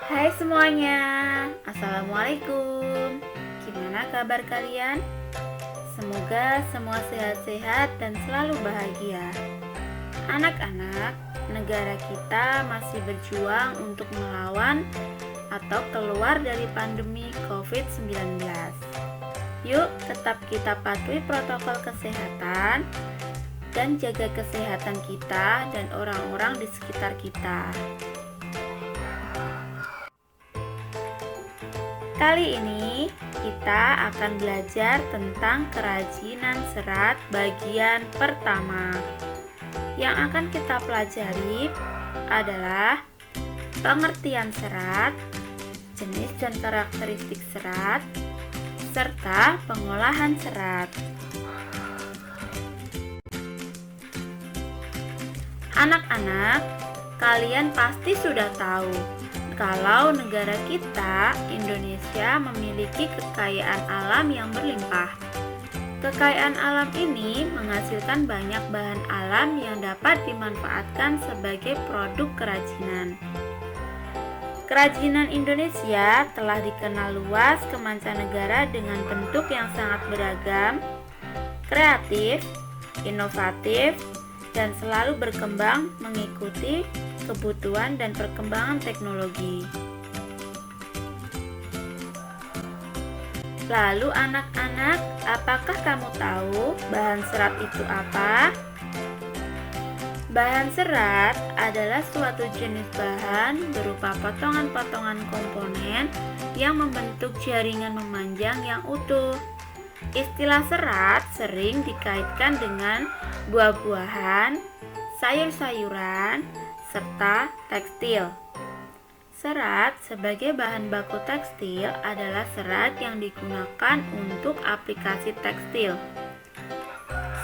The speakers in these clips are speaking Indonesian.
Hai semuanya, Assalamualaikum. Gimana kabar kalian? Semoga semua sehat-sehat dan selalu bahagia. Anak-anak, negara kita masih berjuang untuk melawan atau keluar dari pandemi COVID-19. Yuk tetap kita patuhi protokol kesehatan dan jaga kesehatan kita dan orang-orang di sekitar kita. Kali ini kita akan belajar tentang kerajinan serat bagian pertama. Yang akan kita pelajari adalah pengertian serat, jenis dan karakteristik serat, serta pengolahan serat. Anak-anak, kalian pasti sudah tahu kalau negara kita, Indonesia, memiliki kekayaan alam yang berlimpah. Kekayaan alam ini menghasilkan banyak bahan alam yang dapat dimanfaatkan sebagai produk kerajinan. Kerajinan Indonesia telah dikenal luas ke mancanegara dengan bentuk yang sangat beragam, kreatif, inovatif, dan selalu berkembang mengikuti kebutuhan dan perkembangan teknologi. Lalu anak-anak, apakah kamu tahu bahan serat itu apa? Bahan serat adalah suatu jenis bahan berupa potongan-potongan komponen yang membentuk jaringan memanjang yang utuh. Istilah serat sering dikaitkan dengan buah-buahan, sayur-sayuran, serta tekstil. Serat sebagai bahan baku tekstil adalah serat yang digunakan untuk aplikasi tekstil.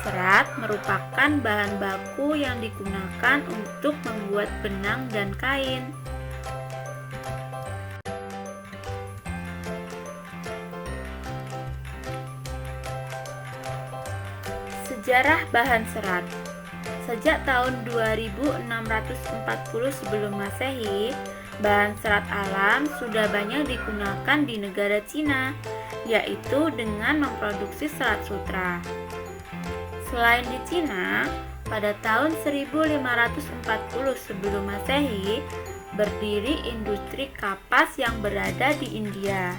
Serat merupakan bahan baku yang digunakan untuk membuat benang dan kain. Sejarah bahan serat. Sejak tahun 2640 sebelum Masehi, bahan serat alam sudah banyak digunakan di negara Cina, yaitu dengan memproduksi serat sutra. Selain di Cina, pada tahun 1540 sebelum Masehi, berdiri industri kapas yang berada di India.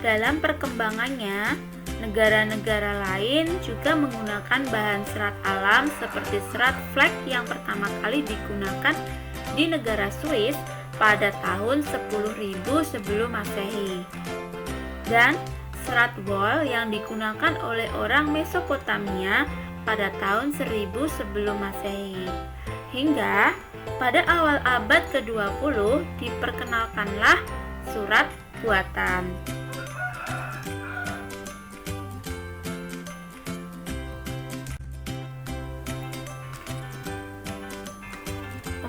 Dalam perkembangannya, negara-negara lain juga menggunakan bahan serat alam seperti serat flek yang pertama kali digunakan di negara Swiss pada tahun 10.000 sebelum Masehi. Dan serat wol yang digunakan oleh orang Mesopotamia pada tahun 1000 sebelum Masehi. Hingga pada awal abad ke-20 diperkenalkanlah surat buatan.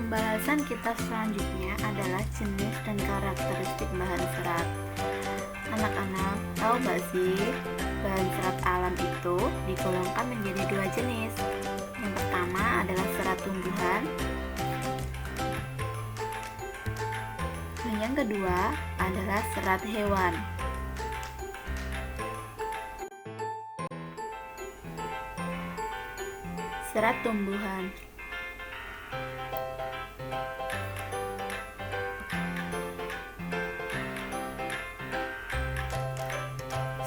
Pembahasan kita selanjutnya adalah jenis dan karakteristik bahan serat. Anak-anak, tahu gak sih, bahan serat alam itu digolongkan menjadi dua jenis. Yang pertama adalah serat tumbuhan, dan yang kedua adalah serat hewan. Serat tumbuhan.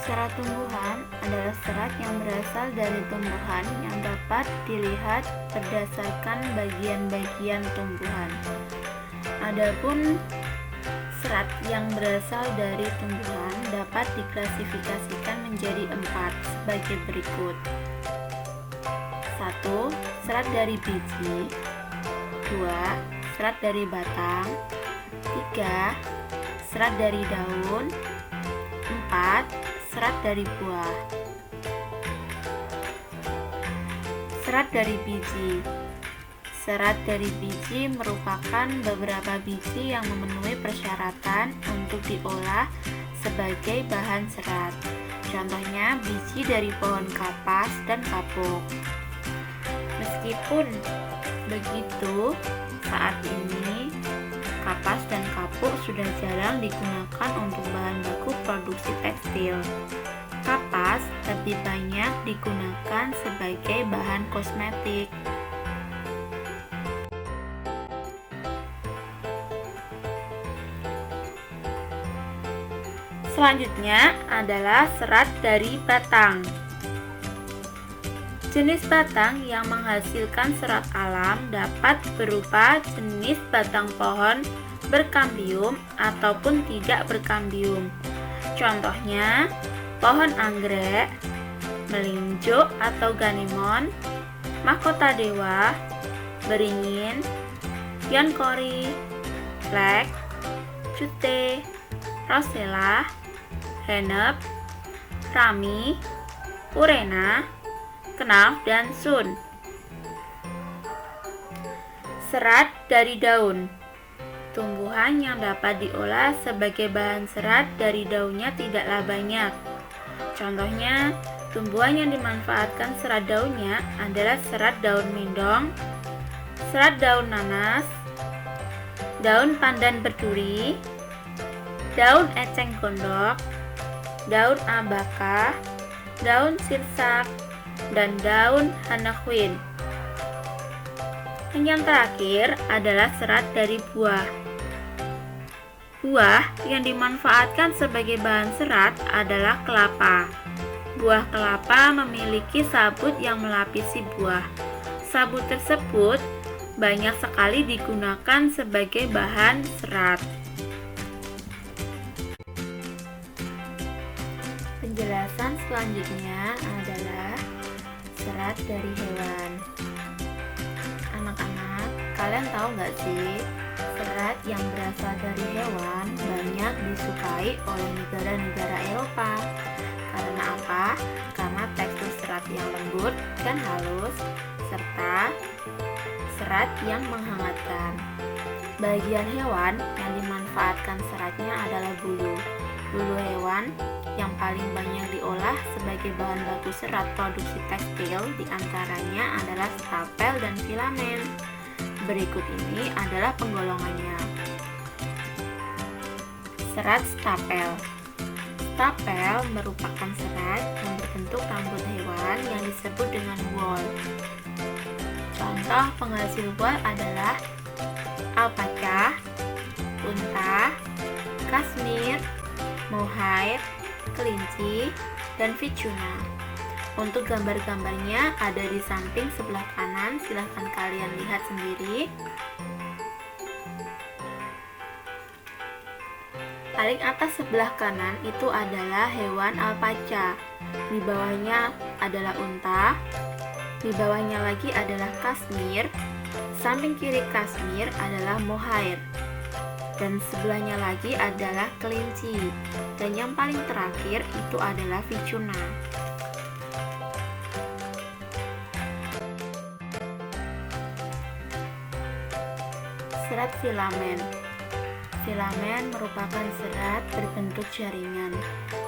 Serat tumbuhan adalah serat yang berasal dari tumbuhan yang dapat dilihat berdasarkan bagian-bagian tumbuhan. Adapun serat yang berasal dari tumbuhan dapat diklasifikasikan menjadi 4 sebagai berikut. 1. Serat dari biji. 2. Serat dari batang. 3. Serat dari daun. 4. Serat dari buah. Serat dari biji. Serat dari biji merupakan beberapa biji yang memenuhi persyaratan untuk diolah sebagai bahan serat. Contohnya biji dari pohon kapas dan kapuk. Meskipun begitu, saat ini kapas dan kapuk sudah jarang digunakan untuk bahan baku produksi tekstil. Kapas lebih banyak digunakan sebagai bahan kosmetik. Selanjutnya adalah serat dari batang. Jenis batang yang menghasilkan serat alam dapat berupa jenis batang pohon berkambium ataupun tidak berkambium. Contohnya, pohon anggrek, melinjo atau ganemon, mahkota dewa, beringin, yonkori, flek, cute, rosella, hennep, rami, urena, kenaf, dan sun. Serat dari daun. Tumbuhan yang dapat diolah sebagai bahan serat dari daunnya tidaklah banyak. Contohnya, tumbuhan yang dimanfaatkan serat daunnya adalah serat daun mindong, serat daun nanas, daun pandan berduri, daun eceng gondok, daun abaka, daun sirsak, dan daun hanaquin. Yang terakhir adalah serat dari buah. Buah yang dimanfaatkan sebagai bahan serat adalah kelapa. Buah kelapa memiliki sabut yang melapisi buah. Sabut tersebut banyak sekali digunakan sebagai bahan serat. Penjelasan selanjutnya adalah serat dari hewan. Anak-anak, kalian tahu nggak sih, serat yang berasal dari hewan banyak disukai oleh negara-negara Eropa. Karena apa? Karena tekstur serat yang lembut dan halus, serta serat yang menghangatkan. Bagian hewan yang dimanfaatkan seratnya adalah bulu. Bulu hewan yang paling banyak diolah sebagai bahan baku serat produksi tekstil diantaranya adalah stapel dan filamen. Berikut ini adalah penggolongannya. Serat stapel. Stapel merupakan serat yang berbentuk rambut hewan yang disebut dengan wool. Contoh penghasil wool adalah alpaca, unta, kasmir, mohair, kelinci, dan vicuna. Untuk gambar-gambarnya ada di samping sebelah kanan, silahkan kalian lihat sendiri. Paling atas sebelah kanan itu adalah hewan alpaca, di bawahnya adalah unta, di bawahnya lagi adalah kasmir, samping kiri kasmir adalah mohair, dan sebelahnya lagi adalah kelinci, dan yang paling terakhir itu adalah vicuna. Serat filamen. Filamen merupakan serat berbentuk jaringan.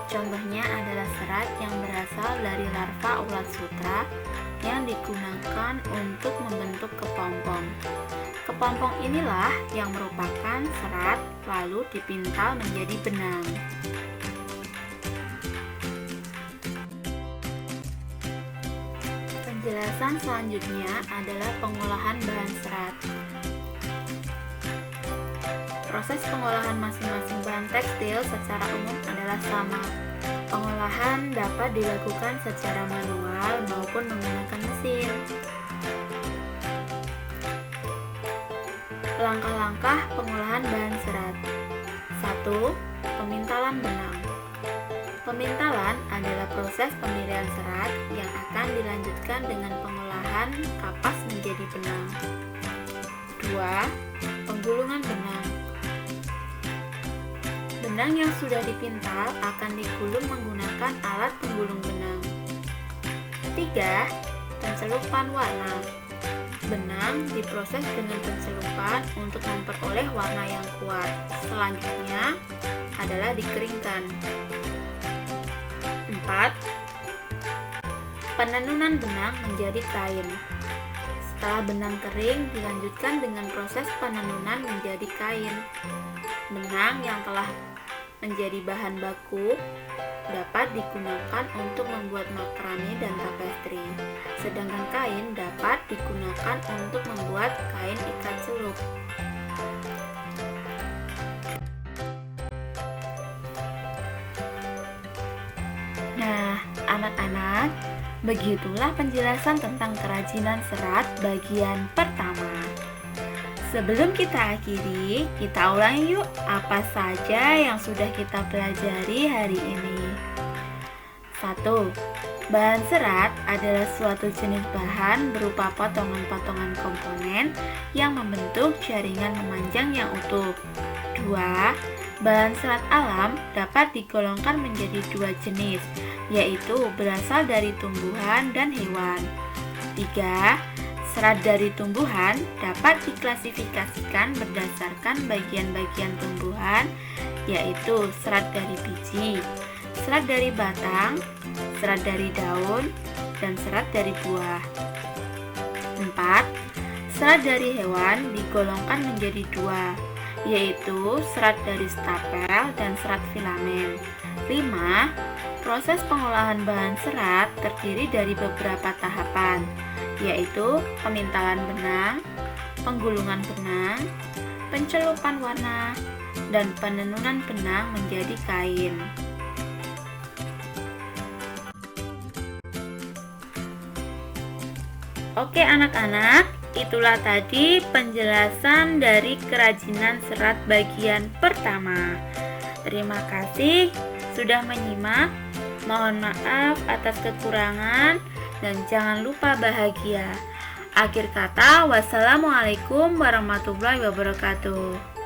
Contohnya adalah serat yang berasal dari larva ulat sutra yang digunakan untuk membentuk kepompong. Kepompong inilah yang merupakan serat lalu dipintal menjadi benang. Penjelasan selanjutnya adalah pengolahan bahan serat. Proses pengolahan masing-masing bahan tekstil secara umum adalah sama. Pengolahan dapat dilakukan secara manual maupun menggunakan mesin. Langkah-langkah pengolahan bahan serat. 1. Pemintalan benang. Pemintalan adalah proses pemilihan serat yang akan dilanjutkan dengan pengolahan kapas menjadi benang. 2. Penggulungan benang. Benang yang sudah dipintal akan digulung menggunakan alat penggulung benang. 3. Pencelupan warna. Benang diproses dengan pencelupan untuk memperoleh warna yang kuat. Selanjutnya adalah dikeringkan. 4. Penenunan benang menjadi kain. Setelah benang kering, dilanjutkan dengan proses penenunan menjadi kain. Benang yang telah menjadi bahan baku dapat digunakan untuk membuat makrame dan tapestri, sedangkan kain dapat digunakan untuk membuat kain ikat celup. Nah, anak-anak, begitulah penjelasan tentang kerajinan serat bagian pertama. Sebelum kita akhiri, kita ulangi yuk apa saja yang sudah kita pelajari hari ini. 1. Bahan serat adalah suatu jenis bahan berupa potongan-potongan komponen yang membentuk jaringan memanjang yang utuh. 2. Bahan serat alam dapat digolongkan menjadi dua jenis, yaitu berasal dari tumbuhan dan hewan. 3. Serat dari tumbuhan dapat diklasifikasikan berdasarkan bagian-bagian tumbuhan, yaitu serat dari biji, serat dari batang, serat dari daun, dan serat dari buah. 4. Serat dari hewan digolongkan menjadi dua, yaitu serat dari stapel dan serat filamen. 5. Proses pengolahan bahan serat terdiri dari beberapa tahapan, yaitu pemintalan benang, penggulungan benang, pencelupan warna, dan penenunan benang menjadi kain. Oke anak-anak, itulah tadi penjelasan dari kerajinan serat bagian pertama. Terima kasih sudah menyimak. Mohon maaf atas kekurangan dan jangan lupa bahagia. Akhir kata, wassalamualaikum warahmatullahi wabarakatuh.